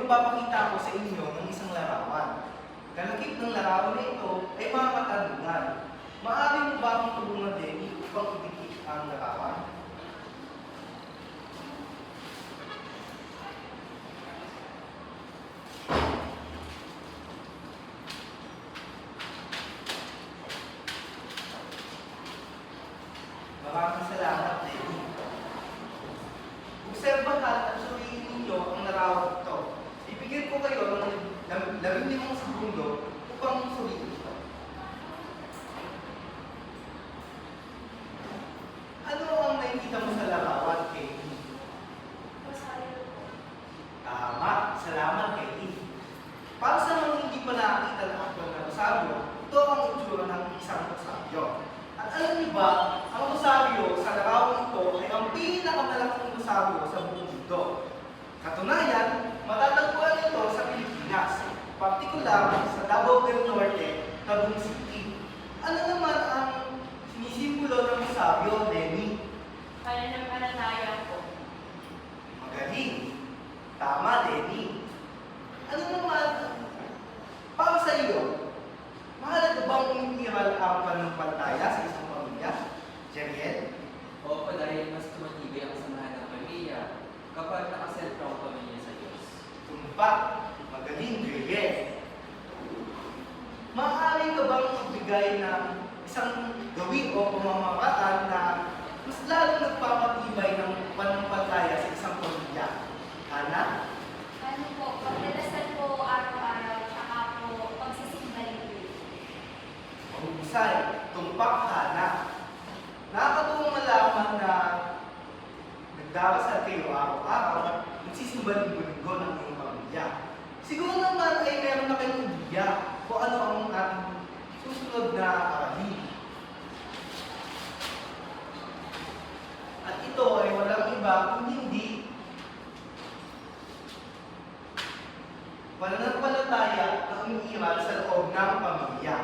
magpapakita ko sa inyo ng isang larawan. Kalakip ng larawan na ito ay mga katanungan. Maaari mo ba akong tulungan din upang idikit ang larawan? Maraming salamat, Lenny. Obserbahan at suriin ninyo ang larawan ito. Ibigyan ko kayo ng 15 segundo upang suriin ito. Ano ang nakikita mo sa larawan, Katie? Tama. Salamat, Katie. Para sa mga hindi pa nakakita ng aktwal na rosaryo, ito ang itsura ng isang rosaryo. At alam niyo ba, ang rosaryo sa larawan ito ay ang pinakamalaking rosaryo sa buong mundo. Katunayan, matatagpuan ito sa Pilipinas, partikular sa Davao del Norte, Tagum City. Ano naman ang sinisimbolo ng rosaryo, Lenny? Pananampalataya po. Magaling. Tama, Lenny. Ano naman, para sa iyo, mahalaga bang umiiral ang pananampalataya sa isang pamilya? Jeriel? Opo, dahil mas tumatibay ang samahan ng pamilya kapag nakasentra ang pamilya sa Diyos. Tumpak. Magaling, Jeriel. Maaari ka bang magbigay ng isang gawin o pamamaraan na mas lalong nagpapatibay ng pananampalataya sa isang pamilya? Hana? Ano po, pagdadasal po araw-araw, tsaka po pagsisimba rin. Mahusay, tumpak, Hana. Nakakatuwang malaman na nagdarasal kayo araw-araw at nagsisimba linggo-linggo ng iyong pamilya. Siguro naman ay meron na kayong idea kung ano ang ating susunod na aralin. At ito ay walang iba kung hindi pananampalataya na umiiral sa loob ng pamilya.